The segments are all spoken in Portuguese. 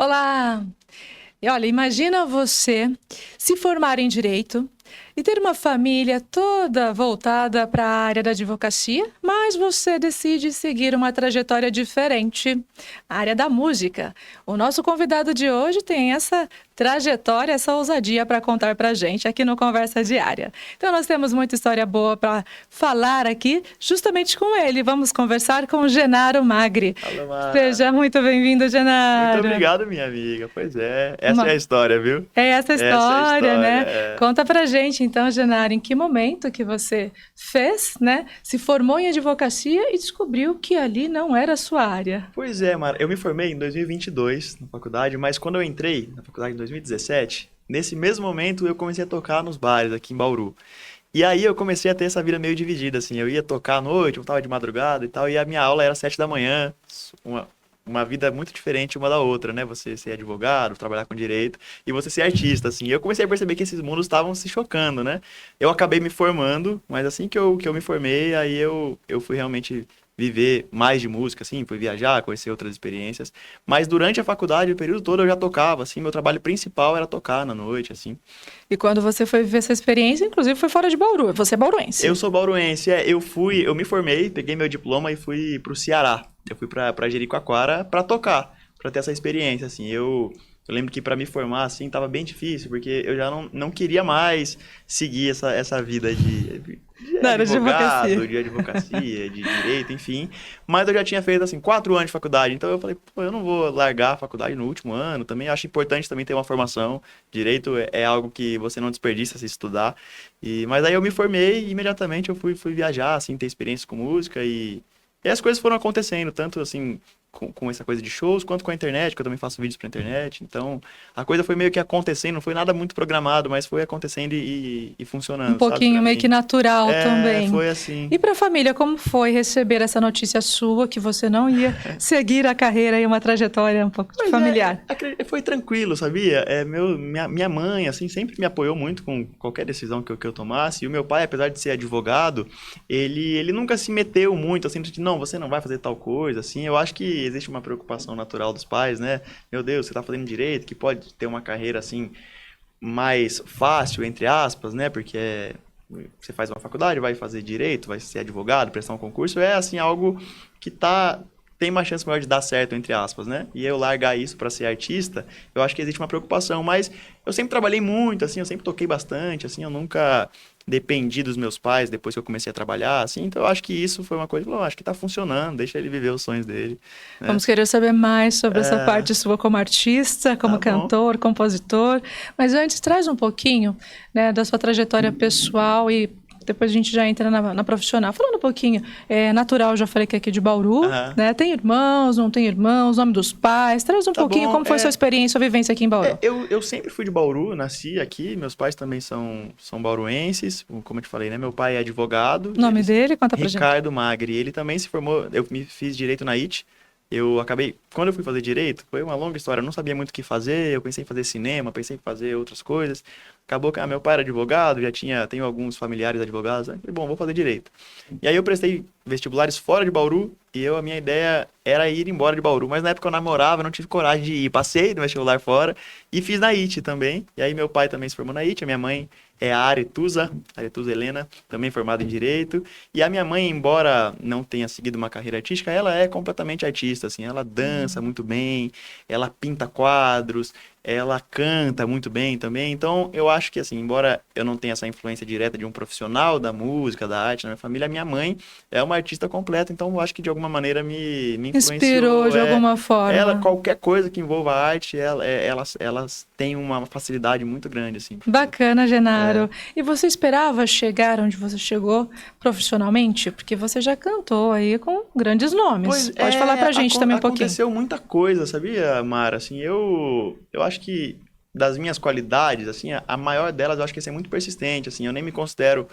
Olá! E olha, imagina você se formar em direito e ter uma família toda voltada para a área da advocacia, mas você decide seguir uma trajetória diferente, a área da música. O nosso convidado de hoje tem essa trajetória, essa ousadia para contar para a gente aqui no Conversa Diária. Então nós temos muita história boa para falar aqui, justamente com ele. Vamos conversar com o Genaro Magri. Alô, Mara. Seja muito bem-vindo, Muito Genaro. obrigado, minha amiga. Pois é, essa é a Uma história, viu? É essa Essa é a história, história. né? É. Conta pra gente, então, Genaro, em que momento que você fez, né? Se formou em advocacia e descobriu que ali não era a sua área. Pois é, Mara. Eu me formei em 2022 na faculdade, mas quando eu entrei na faculdade em 2017, nesse mesmo momento eu comecei a tocar nos bares aqui em Bauru. E aí eu comecei a ter essa vida meio dividida, assim. Eu ia tocar à noite, eu tava de madrugada e tal, e a minha aula era 7 da manhã. Uma vida muito diferente uma da outra, né? Você ser advogado, trabalhar com direito e você ser artista, assim. E eu comecei a perceber que esses mundos estavam se chocando, né? Eu acabei me formando, mas assim que eu me formei, aí eu fui realmente viver mais de música, assim, fui viajar, conhecer outras experiências. Mas durante a faculdade, o período todo eu já tocava, assim, meu trabalho principal era tocar na noite, assim. E quando você foi viver essa experiência, inclusive foi fora de Bauru. Você é Eu bauruense. sou bauruense, eu me formei, peguei meu diploma e fui pro Ceará. Eu fui pra Jericoacoara pra tocar, pra ter essa experiência, assim. Eu lembro que pra me formar, assim, tava bem difícil, porque eu já não queria mais seguir essa vida de Na área de advocacia. advogado, de advocacia, de direito, enfim. Mas eu já tinha feito, assim, 4 anos de faculdade, então eu falei, pô, eu não vou largar a faculdade no último ano, também acho importante também ter uma formação. Direito é algo que você não desperdiça se estudar. Mas aí eu me formei e imediatamente eu fui viajar, assim, ter experiência com música e as coisas foram acontecendo, tanto assim, com essa coisa de shows, quanto com a internet, que eu também faço vídeos pra internet. Então, a coisa foi meio que acontecendo, não foi nada muito programado, mas foi acontecendo e Um funcionando, sabe, pouquinho pra meio que mim. natural É, também. foi assim. E para a família, como foi receber essa notícia sua que você não ia seguir a carreira e uma trajetória um pouco de Mas familiar? foi tranquilo, sabia? Minha mãe, assim, sempre me apoiou muito com qualquer decisão que eu tomasse. E o meu pai, apesar de ser advogado, ele nunca se meteu muito, assim, de, não, você não vai fazer tal coisa, assim. Eu acho que existe uma preocupação natural dos pais, né? Meu Deus, você tá fazendo direito, que pode ter uma carreira, assim, mais fácil, entre aspas, né? Porque você faz uma faculdade, vai fazer direito, vai ser advogado, prestar um concurso, é assim algo que tem uma chance maior de dar certo, entre aspas, né? E eu largar isso para ser artista, eu acho que existe uma preocupação, mas eu sempre trabalhei muito, assim, eu sempre toquei bastante, assim, eu nunca dependi dos meus pais depois que eu comecei a trabalhar, assim, então eu acho que isso foi uma coisa, eu acho que tá funcionando, deixa ele viver os sonhos dele, né? Vamos querer saber mais sobre essa É, parte sua como artista, como tá bom. cantor, compositor. Mas antes, traz um pouquinho, né, da sua trajetória pessoal e depois a gente já entra na profissional. Falando um pouquinho, é natural, já falei que é aqui de Bauru, Aham. né? Tem irmãos, não tem irmãos, nome dos pais. Traz um Tá pouquinho bom, como foi sua experiência, sua vivência aqui em Bauru. eu sempre fui de Bauru, nasci aqui, meus pais também são bauruenses, como eu te falei, né? Meu pai é advogado, O nome dele, conta pra gente. Ricardo Magri, ele também se formou, eu me fiz direito na IT, eu acabei, quando eu fui fazer direito, foi uma longa história, eu não sabia muito o que fazer, eu pensei em fazer cinema, pensei em fazer outras coisas, acabou que meu pai era advogado, tenho alguns familiares advogados, aí falei, bom, vou fazer direito. E aí eu prestei vestibulares fora de Bauru, a minha ideia era ir embora de Bauru, mas na época eu namorava, não tive coragem de ir, passei no vestibular fora e fiz na IT também, e aí meu pai também se formou na IT, a minha mãe é a Aretusa Helena, também formada em Direito. E a minha mãe, embora não tenha seguido uma carreira artística, ela é completamente artista, assim. Ela dança muito bem, ela pinta quadros, ela canta muito bem também. Então, eu acho que, assim, embora eu não tenha essa influência direta de um profissional da música, da arte na minha família, a minha mãe é uma artista completa. Então, eu acho que, de alguma maneira, me Inspirou influenciou. de alguma Ela, forma. qualquer coisa que envolva arte, elas têm uma facilidade muito grande, assim, pra fazer. Bacana, Genaro. E você esperava chegar onde você chegou profissionalmente? Porque você já cantou aí com grandes nomes. Pois Pode falar pra gente também um pouquinho. aconteceu muita coisa, sabia, Mara? Assim, eu acho que das minhas qualidades, assim, a maior delas eu acho que é ser muito persistente, assim, eu nem me considero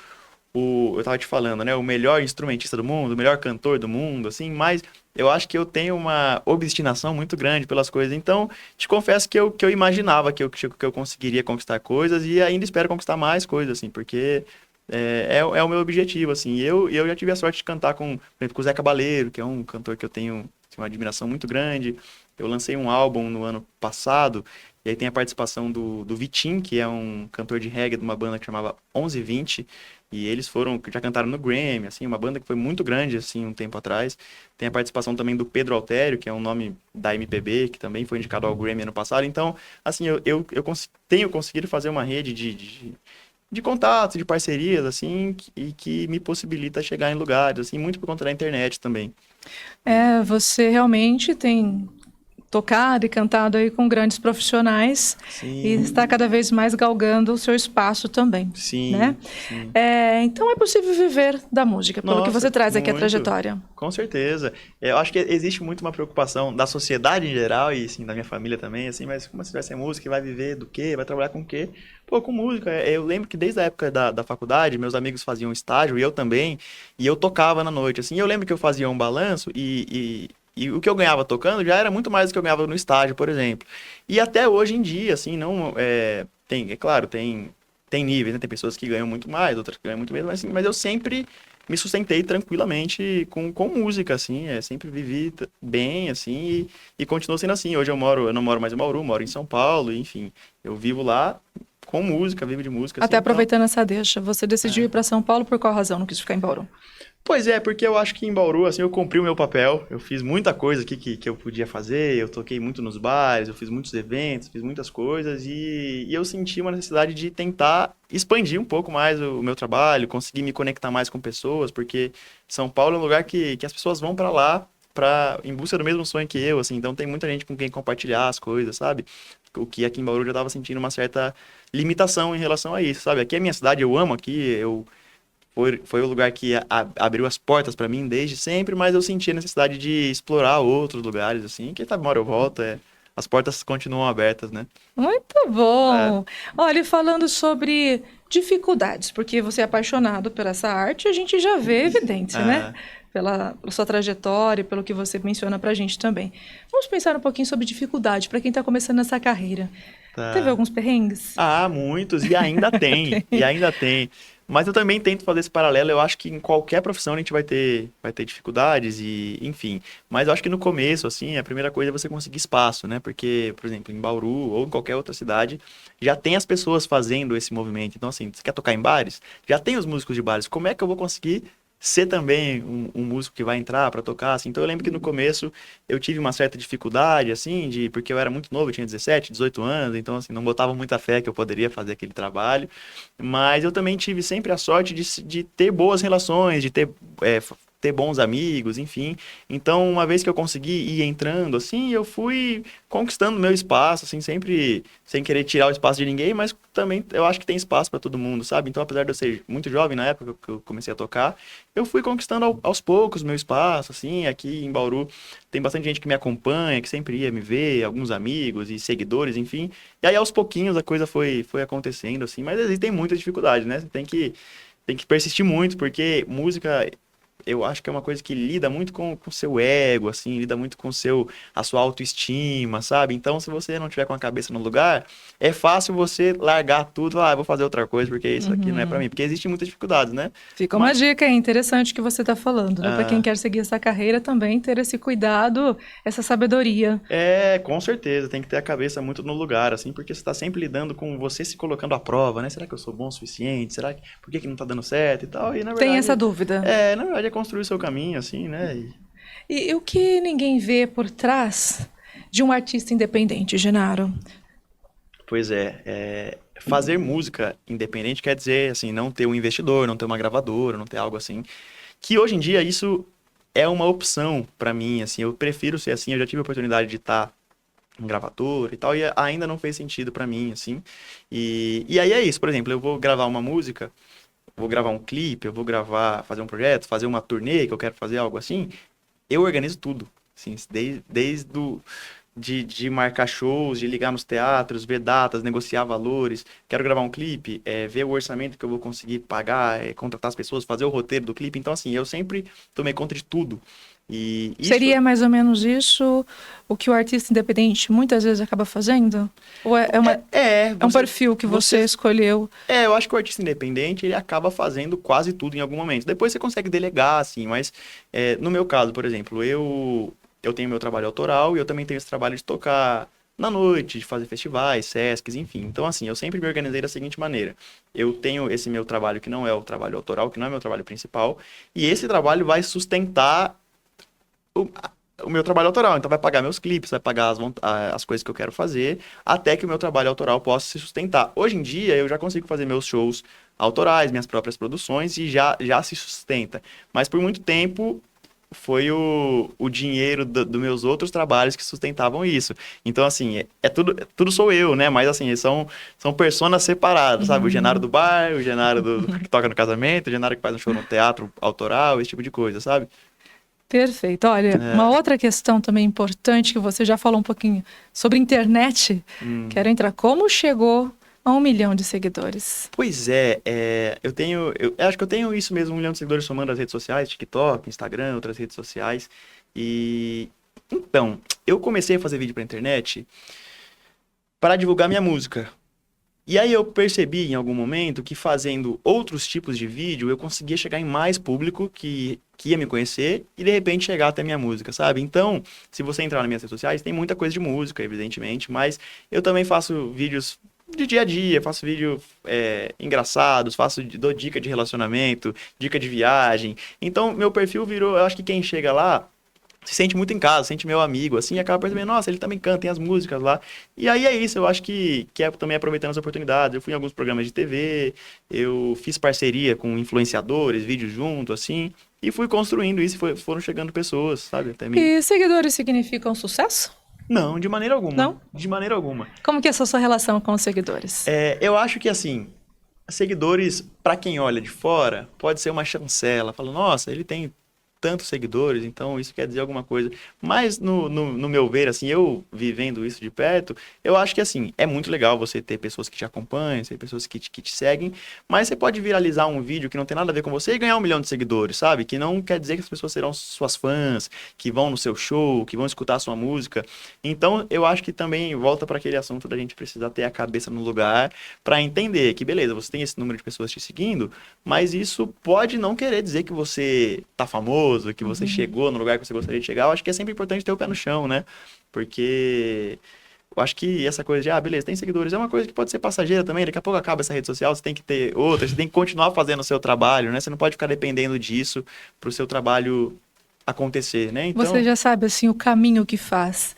eu tava te falando, né, o melhor instrumentista do mundo, o melhor cantor do mundo, assim, mas eu acho que eu tenho uma obstinação muito grande pelas coisas, então te confesso que eu imaginava que eu conseguiria conquistar coisas e ainda espero conquistar mais coisas, assim, porque é o meu objetivo, assim, e eu já tive a sorte de cantar por exemplo, com o Zé Cabaleiro, que é um cantor que eu tenho assim, uma admiração muito grande, Eu lancei um álbum no ano passado, e aí tem a participação do Vitim, que é um cantor de reggae de uma banda que chamava 1120, e eles já cantaram no Grammy, assim, uma banda que foi muito grande, assim, um tempo atrás. Tem a participação também do Pedro Altério, que é um nome da MPB, que também foi indicado ao Grammy ano passado. Então, assim, tenho conseguido fazer uma rede de contatos, de parcerias, assim, e que me possibilita chegar em lugares, assim, muito por conta da internet também. Você realmente tem tocado e cantado aí com grandes profissionais e Sim, está cada vez mais galgando o seu espaço também, né? sim, sim. Então é possível viver da música, pelo que você Nossa, traz aqui a muito. trajetória. Com certeza. Eu acho que existe muito uma preocupação da sociedade em geral e, assim, da minha família também, assim, mas como você vai ser música e vai viver do quê? Vai trabalhar com o quê? Pô, com música. Eu lembro que desde a época da faculdade, meus amigos faziam estágio, e eu também, e eu tocava na noite, assim. Eu lembro que eu fazia um balanço e o que eu ganhava tocando já era muito mais do que eu ganhava no estágio, por exemplo. E até hoje em dia, assim, não... é claro, tem níveis, né? Tem pessoas que ganham muito mais, outras que ganham muito menos, mas eu sempre me sustentei tranquilamente com música, assim, sempre vivi bem, assim, e continuo sendo assim. Hoje eu não moro mais em Bauru, moro em São Paulo, enfim, eu vivo lá com música, vivo de música, assim, Até então... aproveitando essa deixa, você decidiu ir para São Paulo por qual razão? Não quis ficar em Bauru? Pois é, porque eu acho que em Bauru, assim, eu cumpri o meu papel, eu fiz muita coisa aqui que eu podia fazer, eu toquei muito nos bares, eu fiz muitos eventos, fiz muitas coisas e eu senti uma necessidade de tentar expandir um pouco mais o meu trabalho, conseguir me conectar mais com pessoas, porque São Paulo é um lugar que as pessoas vão pra lá em busca do mesmo sonho que eu, assim, então tem muita gente com quem compartilhar as coisas, sabe? O que aqui em Bauru eu já tava sentindo uma certa limitação em relação a isso, sabe? Aqui é minha cidade, eu amo aqui, foi o lugar que abriu as portas para mim desde sempre, mas eu senti a necessidade de explorar outros lugares, assim. Quem sabe uma hora eu volto, as portas continuam abertas, né? Muito É, bom! Olha, e falando sobre dificuldades, porque você é apaixonado por essa arte, a gente já vê evidência, né? é, Pela sua trajetória, pelo que você menciona pra gente também. Vamos pensar um pouquinho sobre dificuldade para quem está começando essa carreira. Teve tá. alguns perrengues? Ah, muitos, e ainda tem, e ainda tem. Mas eu também tento fazer esse paralelo, eu acho que em qualquer profissão a gente vai ter dificuldades e, enfim. Mas eu acho que no começo, assim, a primeira coisa é você conseguir espaço, né? Porque, por exemplo, em Bauru ou em qualquer outra cidade, já tem as pessoas fazendo esse movimento. Então, assim, você quer tocar em bares? Já tem os músicos de bares. Como é que eu vou conseguir ser também um músico que vai entrar para tocar, assim? Então eu lembro que no começo eu tive uma certa dificuldade, assim, porque eu era muito novo, eu tinha 17, 18 anos, então assim, não botava muita fé que eu poderia fazer aquele trabalho, mas eu também tive sempre a sorte de ter boas relações, de ter bons amigos, enfim. Então, uma vez que eu consegui ir entrando, assim, eu fui conquistando meu espaço, assim, sempre sem querer tirar o espaço de ninguém, mas também eu acho que tem espaço para todo mundo, sabe? Então, apesar de eu ser muito jovem na época que eu comecei a tocar, eu fui conquistando aos poucos meu espaço, assim, aqui em Bauru tem bastante gente que me acompanha, que sempre ia me ver, alguns amigos e seguidores, enfim. E aí, aos pouquinhos, a coisa foi acontecendo, assim, mas existem muitas dificuldades, né? Você tem que persistir muito, porque música eu acho que é uma coisa que lida muito com o seu ego, assim, lida muito com a sua autoestima, sabe? Então, se você não tiver com a cabeça no lugar, é fácil você largar tudo, e falar, vou fazer outra coisa, porque isso aqui não é pra mim. Porque existem muitas dificuldades, né? Fica uma Mas, dica aí interessante que você está falando, né? Para quem ah, quer seguir essa carreira também ter esse cuidado, essa sabedoria. com certeza, tem que ter a cabeça muito no lugar, assim, porque você tá sempre lidando com você se colocando à prova, né? Será que eu sou bom o suficiente? Por que não tá dando certo e tal? E, Tem essa dúvida. na verdade é construir o seu caminho, assim, né? E o que ninguém vê por trás de um artista independente, Genaro? Pois fazer música independente quer dizer, assim, não ter um investidor, não ter uma gravadora, não ter algo assim. Que hoje em dia isso é uma opção pra mim, assim, eu prefiro ser assim, eu já tive a oportunidade de estar em gravadora e tal, e ainda não fez sentido pra mim, assim. E aí é isso, por exemplo, eu vou gravar uma música, vou gravar um clipe, eu vou fazer um projeto, fazer uma turnê, que eu quero fazer algo assim, eu organizo tudo, assim, de marcar shows, de ligar nos teatros, ver datas, negociar valores. Quero gravar um clipe, ver o orçamento que eu vou conseguir pagar, contratar as pessoas, fazer o roteiro do clipe. Então, assim, eu sempre tomei conta de tudo. E isso Seria mais ou menos isso o que o artista independente muitas vezes acaba fazendo? Ou é um perfil que você escolheu? Eu acho que o artista independente, ele acaba fazendo quase tudo em algum momento. Depois você consegue delegar, assim, mas no meu caso, por exemplo, eu eu tenho meu trabalho autoral e eu também tenho esse trabalho de tocar na noite, de fazer festivais, Sescs, enfim. Então, assim, eu sempre me organizei da seguinte maneira. Eu tenho esse meu trabalho que não é o trabalho autoral, que não é meu trabalho principal, e esse trabalho vai sustentar o, o meu trabalho autoral. Então, vai pagar meus clipes, vai pagar as coisas que eu quero fazer, até que o meu trabalho autoral possa se sustentar. Hoje em dia, eu já consigo fazer meus shows autorais, minhas próprias produções, e já se sustenta. Mas por muito tempo foi o dinheiro dos meus outros trabalhos que sustentavam isso. Então, assim, tudo sou eu, né? Mas, assim, são personas separadas, sabe? O Genaro do bar, o Genaro que toca no casamento, o Genaro que faz um show no teatro autoral, esse tipo de coisa, sabe? Perfeito. Olha, uma É, outra questão também importante que você já falou um pouquinho sobre internet. hum. Quero entrar. Como chegou a 1 milhão de seguidores? Pois eu acho que eu tenho isso mesmo, 1 milhão de seguidores somando as redes sociais, TikTok, Instagram, outras redes sociais. E, então, eu comecei a fazer vídeo pra internet para divulgar minha música. E aí eu percebi em algum momento que fazendo outros tipos de vídeo eu conseguia chegar em mais público que ia me conhecer e de repente chegar até minha música, sabe? Então, se você entrar nas minhas redes sociais, tem muita coisa de música, evidentemente, mas eu também faço vídeos de dia a dia, faço vídeo engraçados, dou dica de relacionamento, dica de viagem. Então, meu perfil virou, eu acho que quem chega lá se sente muito em casa, se sente meu amigo, assim, e acaba percebendo, nossa, ele também canta, tem as músicas lá. E aí é isso, eu acho que é também aproveitando as oportunidades. Eu fui em alguns programas de TV, eu fiz parceria com influenciadores, vídeos junto, assim, e fui construindo isso, e foram chegando pessoas, sabe, até mim. E seguidores significam sucesso? Não, de maneira alguma, Não? de maneira alguma. Como que é essa sua relação com os seguidores? Eu acho que, assim, seguidores, pra quem olha de fora, pode ser uma chancela, fala, nossa, ele tem tantos seguidores, então isso quer dizer alguma coisa. Mas no meu ver, assim, eu vivendo isso de perto, eu acho que assim, é muito legal você ter pessoas que te acompanham, ter pessoas que te seguem, mas você pode viralizar um vídeo que não tem nada a ver com você e ganhar 1 milhão de seguidores, sabe? Que não quer dizer que as pessoas serão suas fãs, que vão no seu show, que vão escutar a sua música. Então, eu acho que também volta para aquele assunto da gente precisar ter a cabeça no lugar para entender que, beleza, você tem esse número de pessoas te seguindo, mas isso pode não querer dizer que você tá famoso, que você chegou no lugar que você gostaria de chegar. Eu acho que é sempre importante ter o pé no chão, né? Porque eu acho que essa coisa de, beleza, tem seguidores, é uma coisa que pode ser passageira também. Daqui a pouco acaba essa rede social, você tem que ter outra, você tem que continuar fazendo o seu trabalho, né? Você não pode ficar dependendo disso pro seu trabalho acontecer, né? Você Então, já sabe, assim, o caminho que faz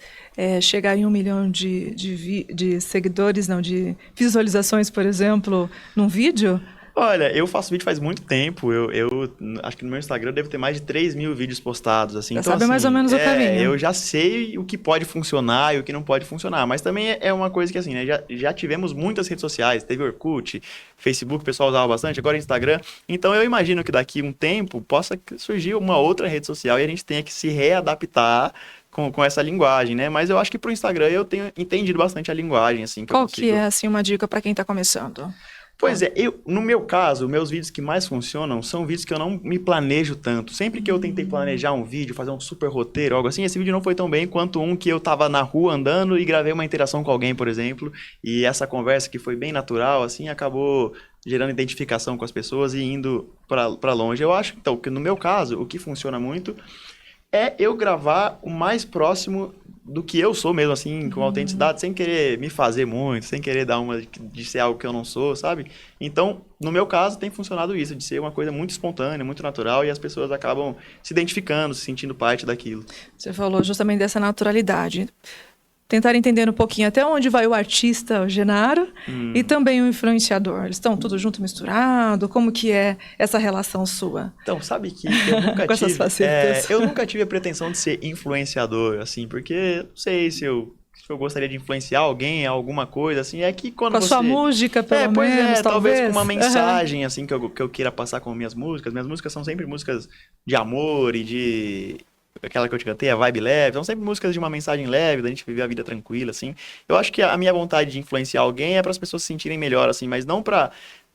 chegar em 1 milhão de seguidores, não, de visualizações, por exemplo, num vídeo? olha, eu faço vídeo faz muito tempo. Eu acho que no meu Instagram deve ter mais de 3 mil vídeos postados, assim. Já Então, sabe mais ou assim, menos o caminho. eu já sei o que pode funcionar e o que não pode funcionar. Mas também é uma coisa que, assim, né? Já tivemos muitas redes sociais. Teve Orkut, Facebook, o pessoal usava bastante, agora Instagram. Então, eu imagino que daqui a um tempo possa surgir uma outra rede social e a gente tenha que se readaptar com essa linguagem, né? Mas eu acho que pro Instagram eu tenho entendido bastante a linguagem, assim, que eu Qual que consigo. é, assim, uma dica para quem está começando? Pois é, no meu caso, meus vídeos que mais funcionam são vídeos que eu não me planejo tanto. Sempre que eu tentei planejar um vídeo, fazer um super roteiro, algo assim, esse vídeo não foi tão bem quanto um que eu tava na rua andando e gravei uma interação com alguém, por exemplo, e essa conversa que foi bem natural, assim, acabou gerando identificação com as pessoas e indo pra longe. Eu acho, então, que no meu caso, o que funciona muito é eu gravar o mais próximo do que eu sou mesmo, assim, com autenticidade, sem querer me fazer muito, sem querer dar uma de ser algo que eu não sou, sabe? Então, no meu caso, tem funcionado isso, de ser uma coisa muito espontânea, muito natural, e as pessoas acabam se identificando, se sentindo parte daquilo. Você falou justamente dessa naturalidade. Tentar entender um pouquinho até onde vai o artista, o Genaro, e também o influenciador. Eles estão tudo junto, misturado? Como que é essa relação sua Então, sabe que eu nunca com essas tive, facetas? eu nunca tive a pretensão de ser influenciador, assim, porque não sei se eu gostaria de influenciar alguém, alguma coisa, assim, é que quando Com a você... sua música, pelo Pois menos, talvez com talvez? uma Aham. mensagem, assim, que eu queira passar com minhas músicas. Minhas músicas são sempre músicas de amor e de... Aquela que eu te cantei, a vibe leve, são sempre músicas de uma mensagem leve, da gente viver a vida tranquila, assim. Eu acho que a minha vontade de influenciar alguém é para as pessoas se sentirem melhor, assim, mas não para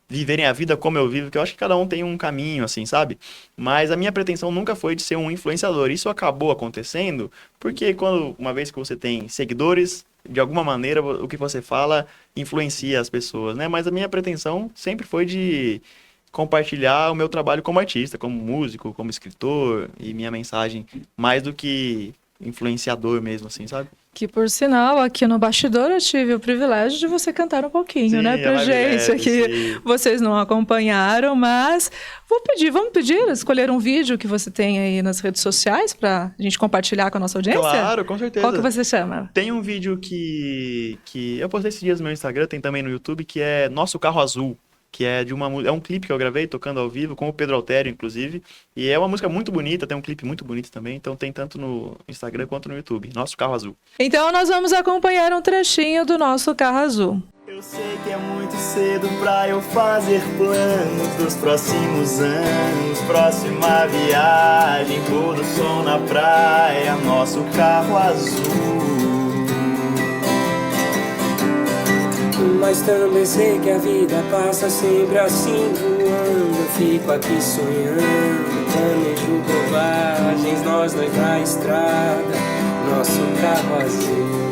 viverem a vida como eu vivo, que eu acho que cada um tem um caminho, assim, sabe? Mas a minha pretensão nunca foi de ser um influenciador. Isso acabou acontecendo porque uma vez que você tem seguidores, de alguma maneira o que você fala influencia as pessoas, né? Mas a minha pretensão sempre foi de compartilhar o meu trabalho como artista, como músico, como escritor e minha mensagem, mais do que influenciador mesmo, assim, sabe? Que, por sinal, aqui no bastidor eu tive o privilégio de você cantar um pouquinho, Sim, né, a pra mais gente. leve, Aqui sim. vocês não acompanharam, mas vamos pedir, escolher um vídeo que você tem aí nas redes sociais pra gente compartilhar com a nossa audiência? Claro, com Qual que certeza. você chama? Tem um vídeo que eu postei esses dias no meu Instagram, tem também no YouTube, que é Nosso Carro Azul, que é é um clipe que eu gravei tocando ao vivo com o Pedro Altério, inclusive, e é uma música muito bonita, tem um clipe muito bonito também, então tem tanto no Instagram quanto no YouTube, Nosso Carro Azul. Então nós vamos acompanhar um trechinho do nosso Carro Azul. Eu sei que é muito cedo pra eu fazer planos dos próximos anos, próxima viagem, pôr do sol na praia, nosso carro azul. Mas também sei que a vida passa sempre assim voando. Eu fico aqui sonhando, planejo bobagens, nós dois na estrada, nosso carro azul.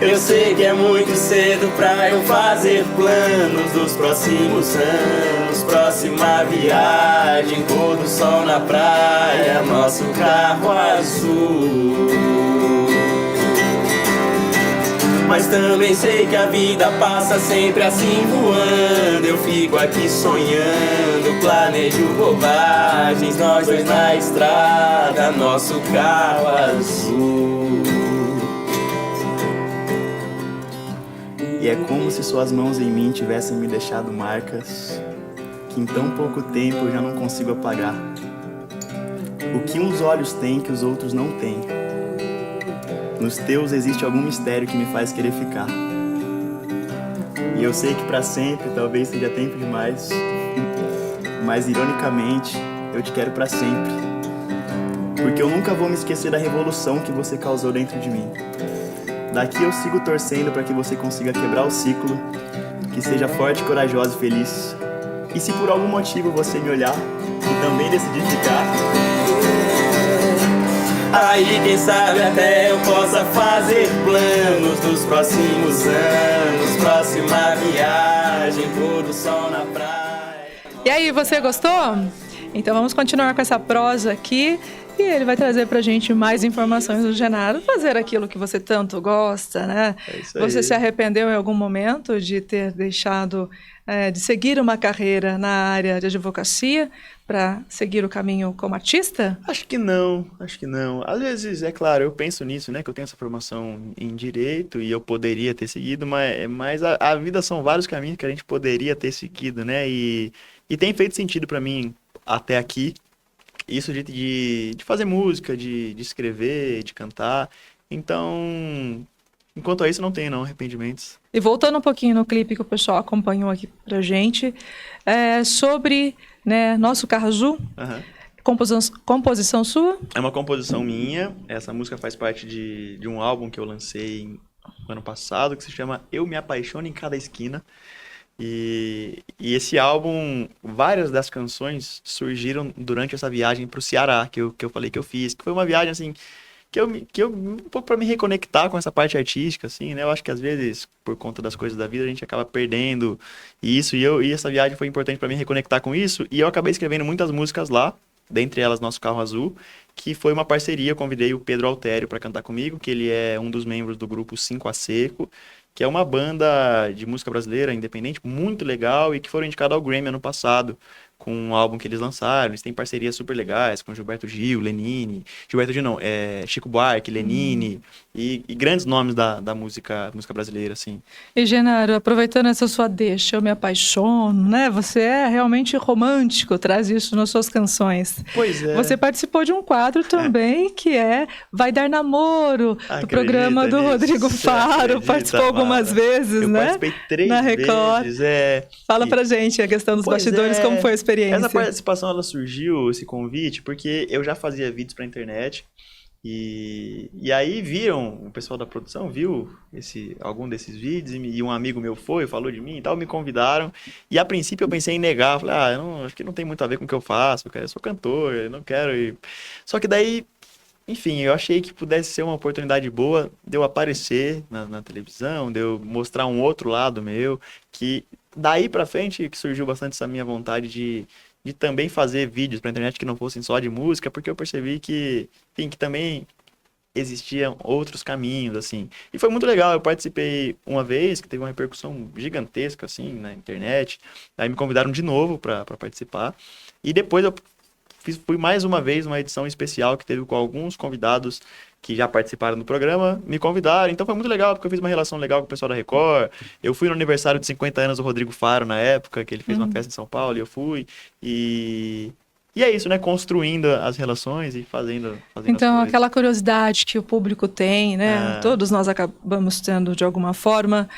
Eu sei que é muito cedo pra eu fazer planos dos próximos anos, próxima viagem, pôr do sol na praia, nosso carro azul. Mas também sei que a vida passa sempre assim voando. Eu fico aqui sonhando, planejo bobagens, nós dois na estrada, nosso carro azul. E é como se suas mãos em mim tivessem me deixado marcas que em tão pouco tempo eu já não consigo apagar. O que uns olhos têm que os outros não têm. Nos teus existe algum mistério que me faz querer ficar. E eu sei que pra sempre talvez seja tempo demais, mas ironicamente eu te quero pra sempre. Porque eu nunca vou me esquecer da revolução que você causou dentro de mim. Daqui eu sigo torcendo para que você consiga quebrar o ciclo, que seja forte, corajosa e feliz. E se por algum motivo você me olhar e também decidir ficar, aí quem sabe até eu possa fazer planos dos próximos anos, próxima viagem, pôr do sol na praia. E aí, você gostou? Então vamos continuar com essa prosa aqui. E ele vai trazer pra gente mais informações do Genaro, fazer aquilo que você tanto gosta, né? É isso aí. Você se arrependeu em algum momento de ter deixado de seguir uma carreira na área de advocacia para seguir o caminho como artista? Acho que não, acho que não. Às vezes, é claro, eu penso nisso, né? Que eu tenho essa formação em direito e eu poderia ter seguido, mas a vida são vários caminhos que a gente poderia ter seguido, né? E tem feito sentido pra mim até aqui. Isso de fazer música, de escrever, de cantar. Então, enquanto a isso, não tenho, não, arrependimentos. E voltando um pouquinho no clipe que o pessoal acompanhou aqui pra gente, sobre, né, Nosso Carro Azul, Aham. composição sua? É uma composição minha. Essa música faz parte de um álbum que eu lancei no ano passado, que se chama Eu Me Apaixono em Cada Esquina. E esse álbum, várias das canções surgiram durante essa viagem pro Ceará, que eu falei que eu fiz. Que foi uma viagem, assim, que eu um pouco para me reconectar com essa parte artística, assim, né? Eu acho que às vezes, por conta das coisas da vida, a gente acaba perdendo isso. E essa viagem foi importante para me reconectar com isso. E eu acabei escrevendo muitas músicas lá, dentre elas Nosso Carro Azul, que foi uma parceria. Eu convidei o Pedro Altério para cantar comigo, que ele é um dos membros do grupo 5 a Seco, que é uma banda de música brasileira independente muito legal e que foram indicados ao Grammy ano passado com um álbum que eles lançaram. Eles têm parcerias super legais com Gilberto Gil, Lenine, Gilberto Gil não, Chico Buarque, Lenine e grandes nomes da música brasileira, assim. E Genaro, aproveitando essa sua deixa, eu me apaixono, né? Você é realmente romântico, traz isso nas suas canções. Pois é. Você participou de um quadro também que é Vai Dar Namoro, do programa do nisso? Rodrigo Faro, Acredita, participou algumas Mara? vezes, Eu né? participei 3 Na Record. vezes, Fala pra gente a questão dos Pois bastidores, é. como foi a experiência? Essa participação, ela surgiu, esse convite, porque eu já fazia vídeos pra internet e aí viram, o pessoal da produção viu algum desses vídeos e um amigo meu falou de mim e tal, me convidaram e a princípio eu pensei em negar, falei, acho que não tem muito a ver com o que eu faço, eu sou cantor, eu não quero ir. Só que daí, enfim, eu achei que pudesse ser uma oportunidade boa de eu aparecer na televisão, de eu mostrar um outro lado meu, que daí pra frente que surgiu bastante essa minha vontade de também fazer vídeos pra internet que não fossem só de música, porque eu percebi que, enfim, que também existiam outros caminhos, assim. E foi muito legal, eu participei uma vez, que teve uma repercussão gigantesca, assim, na internet. Aí me convidaram de novo para participar. E depois eu fui mais uma vez uma edição especial que teve com alguns convidados que já participaram do programa, me convidaram. Então foi muito legal, porque eu fiz uma relação legal com o pessoal da Record. Eu fui no aniversário de 50 anos do Rodrigo Faro, na época, que ele fez uma festa em São Paulo, e eu fui. E é isso, né? Construindo as relações e fazendo Então, as coisas. aquela curiosidade que o público tem, né? É. Todos nós acabamos tendo de alguma forma.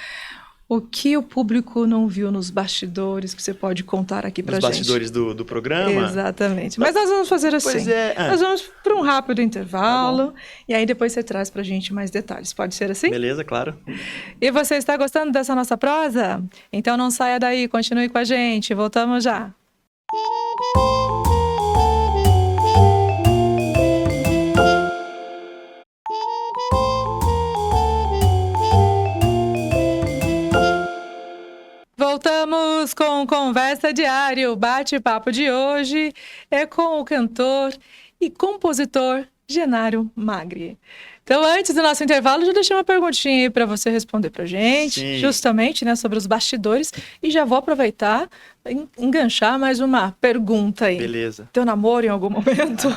O que o público não viu nos bastidores que você pode contar aqui pra Nos gente? bastidores do programa. Exatamente. Mas nós vamos fazer assim. Pois é. Nós vamos para um rápido intervalo e aí depois você traz pra gente mais detalhes. Pode ser assim? Beleza, claro. E você está gostando dessa nossa prosa? Então não saia daí, continue com a gente. Voltamos já. Voltamos com Conversa Diário. O bate-papo de hoje é com o cantor e compositor Genaro Magri. Então, antes do nosso intervalo, já deixei uma perguntinha aí para você responder pra gente, Sim. justamente, né, sobre os bastidores, e já vou aproveitar e enganchar mais uma pergunta aí. Beleza. Teu namoro em algum momento?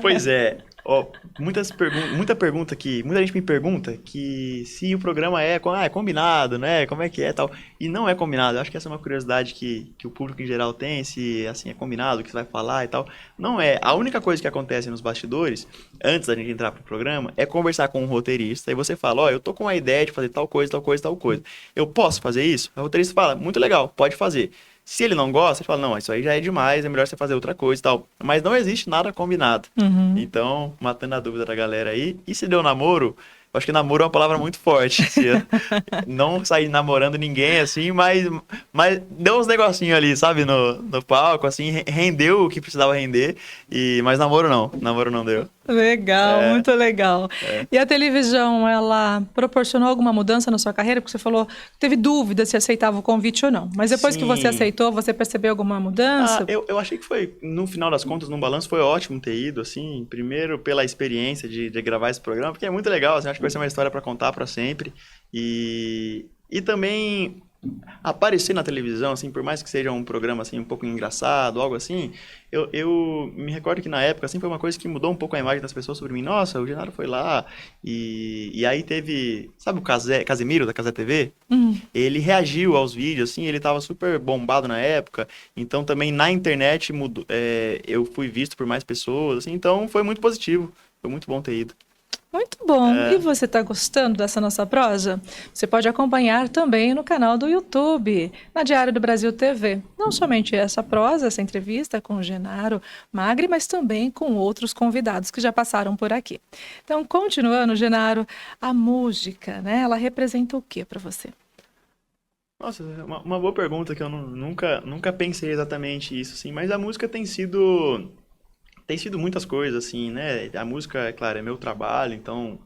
Pois é. Ó, muita gente me pergunta que se o programa é combinado, né? Como é que é tal. E não é combinado. Eu acho que essa é uma curiosidade que o público em geral tem, se assim é combinado, o que você vai falar e tal. Não é. A única coisa que acontece nos bastidores, antes da gente entrar pro programa, é conversar com um roteirista. E você fala, ó, eu tô com a ideia de fazer tal coisa, tal coisa, tal coisa. Eu posso fazer isso? O roteirista fala, muito legal, pode fazer. Se ele não gosta, ele fala, não, isso aí já é demais, é melhor você fazer outra coisa e tal. Mas não existe nada combinado. Então, matando a dúvida da galera aí. E se deu namoro, eu acho que namoro é uma palavra muito forte. Se eu não sair namorando ninguém, assim, mas deu uns negocinhos ali, sabe, no palco, assim, rendeu o que precisava render. Mas namoro não deu. Legal, muito legal. E a televisão, ela proporcionou alguma mudança na sua carreira? Porque você falou que teve dúvida se aceitava o convite ou não. Mas depois que você Sim. aceitou, você percebeu alguma mudança? Eu achei que foi, no final das contas, no balanço, foi ótimo ter ido, assim, primeiro pela experiência de gravar esse programa, porque é muito legal, assim, acho que vai ser uma história para contar para sempre. E também aparecer na televisão, assim, por mais que seja um programa, assim, um pouco engraçado, algo assim, eu me recordo que na época, assim, foi uma coisa que mudou um pouco a imagem das pessoas sobre mim. Nossa, o Genaro foi lá, e aí teve, sabe o Casemiro, da Cazé TV? Ele reagiu aos vídeos, assim, ele tava super bombado na época, então também na internet mudou, eu fui visto por mais pessoas, assim, então foi muito positivo, foi muito bom ter ido. Muito bom. E você está gostando dessa nossa prosa? Você pode acompanhar também no canal do YouTube, na Diário do Brasil TV. Não somente essa prosa, essa entrevista com o Genaro Magri, mas também com outros convidados que já passaram por aqui. Então, continuando, Genaro, a música, né? Ela representa o que para você? Nossa, uma boa pergunta que eu nunca pensei exatamente isso, assim, mas a música tem sido muitas coisas, assim, né? A música, é claro, é meu trabalho, então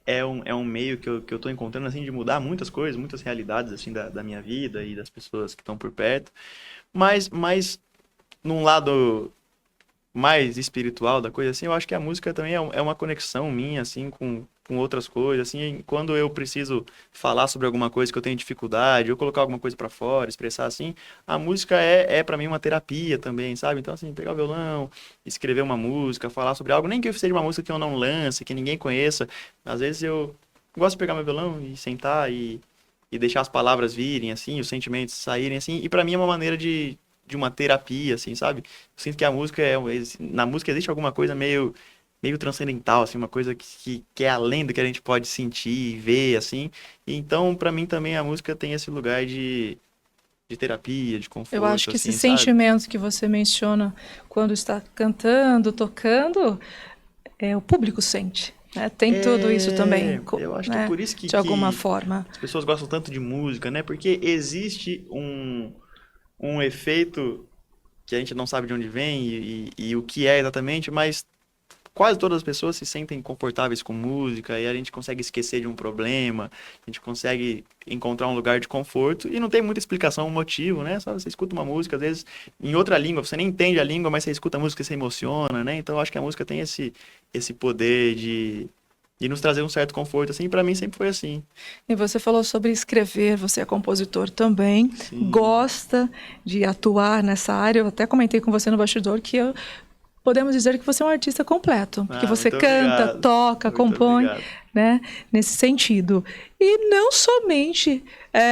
é um meio que eu tô encontrando, assim, de mudar muitas coisas, muitas realidades, assim, da minha vida e das pessoas que estão por perto. Mas num lado mais espiritual da coisa, assim, eu acho que a música também é uma conexão minha, assim, com outras coisas, assim, quando eu preciso falar sobre alguma coisa que eu tenho dificuldade, ou colocar alguma coisa pra fora, expressar assim, a música é para mim uma terapia também, sabe? Então, assim, pegar o violão, escrever uma música, falar sobre algo, nem que seja uma música que eu não lance, que ninguém conheça, às vezes eu gosto de pegar meu violão e sentar e deixar as palavras virem, assim, os sentimentos saírem, assim, e pra mim é uma maneira de uma terapia, assim, sabe? Eu sinto que a música na música existe alguma coisa meio transcendental, assim, uma coisa que é além do que a gente pode sentir e ver, assim. E então, pra mim também a música tem esse lugar de terapia, de conforto. Eu acho que assim, esse sabe? sentimento que você menciona quando está cantando, tocando, o público sente. Né? Tem tudo isso também. Eu acho que é por isso que de alguma forma. as pessoas gostam tanto de música, né? Porque existe um efeito que a gente não sabe de onde vem e o que é exatamente, mas quase todas as pessoas se sentem confortáveis com música e a gente consegue esquecer de um problema, a gente consegue encontrar um lugar de conforto e não tem muita explicação, um motivo, né? Só você escuta uma música, às vezes, em outra língua, você nem entende a língua, mas você escuta a música e se emociona, né? Então, eu acho que a música tem esse poder de nos trazer um certo conforto, assim, e pra mim sempre foi assim. E você falou sobre escrever, você é compositor também, Sim. gosta de atuar nessa área. Eu até comentei com você no bastidor que podemos dizer que você é um artista completo, porque você muito canta, obrigado. toca, Muito compõe, obrigado. né, nesse sentido. E não somente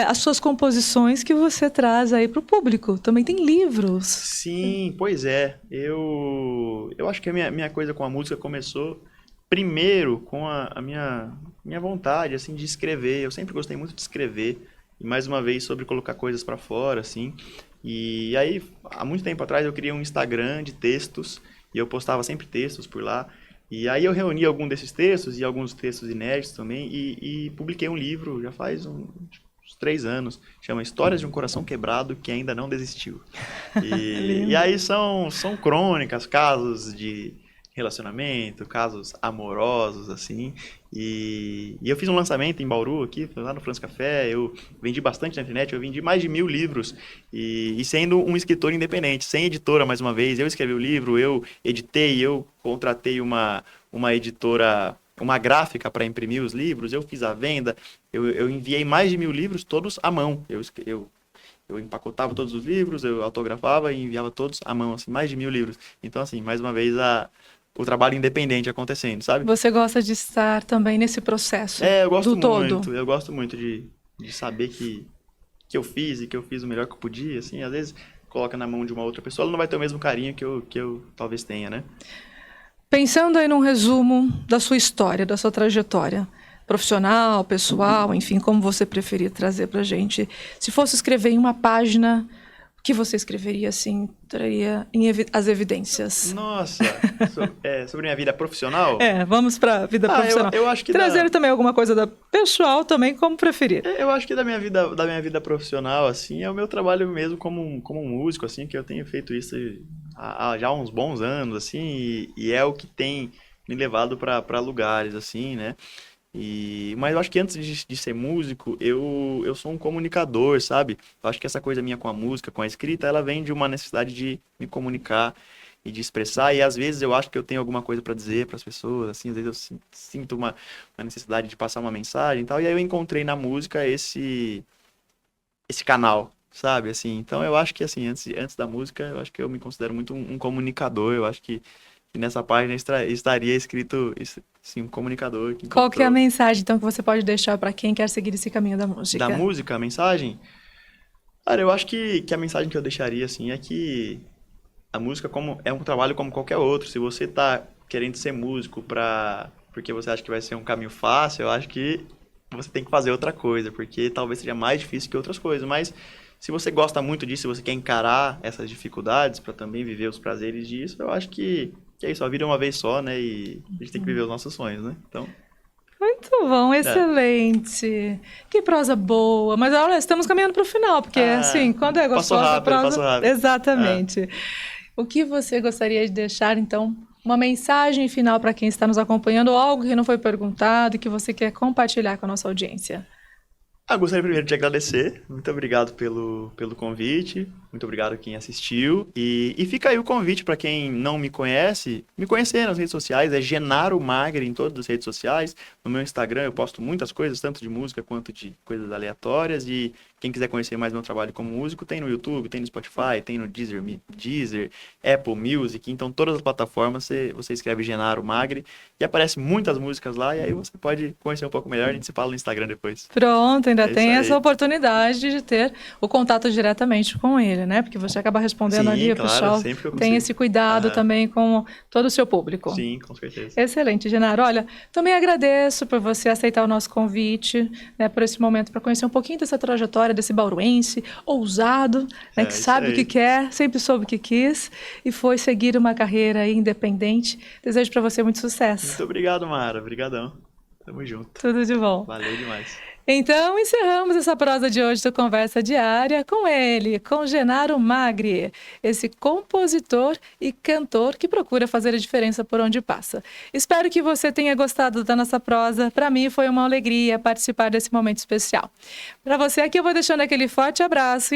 as suas composições que você traz aí para o público, também tem livros. Sim, pois é. Eu acho que a minha coisa com a música começou primeiro com a minha vontade, assim, de escrever. Eu sempre gostei muito de escrever. E mais uma vez sobre colocar coisas para fora, assim. E aí, há muito tempo atrás, eu criei um Instagram de textos. E eu postava sempre textos por lá. E aí eu reuni algum desses textos e alguns textos inéditos também. E publiquei um livro, já faz uns 3 anos. Chama Histórias de um Coração Quebrado que Ainda Não Desistiu. E aí são crônicas, casos de relacionamento, casos amorosos, assim, e eu fiz um lançamento em Bauru aqui, lá no France Café, eu vendi bastante na internet, eu vendi mais de 1000 livros, e sendo um escritor independente, sem editora mais uma vez, eu escrevi o livro, eu editei, eu contratei uma editora, uma gráfica para imprimir os livros, eu fiz a venda, eu enviei mais de 1000 livros, todos à mão, eu empacotava todos os livros, eu autografava e enviava todos à mão, assim, mais de 1000 livros. Então, assim, mais uma vez, o trabalho independente acontecendo, sabe? Você gosta de estar também nesse processo Eu gosto do muito. todo. Eu gosto muito de saber que eu fiz e que eu fiz o melhor que eu podia, assim. Às vezes, coloca na mão de uma outra pessoa, ela não vai ter o mesmo carinho que eu talvez tenha, né? Pensando aí num resumo da sua história, da sua trajetória, profissional, pessoal, enfim, como você preferir trazer pra gente. Se fosse escrever em uma página, o que você escreveria, assim, traria as evidências? Nossa, sobre minha vida profissional? Vamos pra vida profissional. Eu acho que trazer também alguma coisa da pessoal também, como preferir. Eu acho que da minha vida profissional, assim, é o meu trabalho mesmo como músico, assim, que eu tenho feito isso há já uns bons anos, assim, e é o que tem me levado para lugares, assim, né? Mas eu acho que antes de ser músico, eu sou um comunicador, sabe? Eu acho que essa coisa minha com a música, com a escrita, ela vem de uma necessidade de me comunicar e de expressar. E às vezes eu acho que eu tenho alguma coisa para dizer para as pessoas, assim, às vezes eu sinto uma necessidade de passar uma mensagem e tal. E aí eu encontrei na música esse canal, sabe? Assim, então eu acho que assim, antes da música, eu acho que eu me considero muito um comunicador. Eu acho que nessa página estaria escrito, sim, um comunicador. Qual que é a mensagem, então, que você pode deixar para quem quer seguir esse caminho da música? Da música, a mensagem? Cara, eu acho que a mensagem que eu deixaria, assim, é que a música é um trabalho como qualquer outro. Se você tá querendo ser músico porque você acha que vai ser um caminho fácil, eu acho que você tem que fazer outra coisa, porque talvez seja mais difícil que outras coisas. Mas se você gosta muito disso, se você quer encarar essas dificuldades para também viver os prazeres disso, eu acho que é isso, a vida é uma vez só, né? E a gente tem que viver os nossos sonhos, né? Então... Muito bom, excelente. Que prosa boa. Mas olha, estamos caminhando para o final, porque assim, quando é gostosa a prosa... Passou rápido. Exatamente. O que você gostaria de deixar, então, uma mensagem final para quem está nos acompanhando, ou algo que não foi perguntado e que você quer compartilhar com a nossa audiência? Gostaria primeiro de agradecer. Muito obrigado pelo convite. Muito obrigado a quem assistiu. E fica aí o convite para quem não me conhece, me conhecer nas redes sociais. É Genaro Magri em todas as redes sociais. No meu Instagram eu posto muitas coisas, tanto de música quanto de coisas aleatórias. E quem quiser conhecer mais meu trabalho como músico, tem no YouTube, tem no Spotify, tem no Deezer, Apple Music. Então todas as plataformas você escreve Genaro Magri e aparece muitas músicas lá. E aí você pode conhecer um pouco melhor. A gente se fala no Instagram depois. Pronto, ainda tem aí. essa oportunidade de ter o contato diretamente com ele, né? Porque você acaba respondendo. Sim, ali, o pessoal tem esse cuidado também com todo o seu público. Sim, com certeza. Excelente, Genaro. Olha, também agradeço por você aceitar o nosso convite, né, por esse momento, para conhecer um pouquinho dessa trajetória desse bauruense ousado, né, que sabe o que quer, sempre soube o que quis e foi seguir uma carreira aí independente. Desejo para você muito sucesso. Muito obrigado, Mara. Obrigadão. Tamo junto. Tudo de bom. Valeu demais. Então, encerramos essa prosa de hoje do Conversa Diária com ele, com Genaro Magri, esse compositor e cantor que procura fazer a diferença por onde passa. Espero que você tenha gostado da nossa prosa. Para mim foi uma alegria participar desse momento especial. Para você aqui eu vou deixando aquele forte abraço e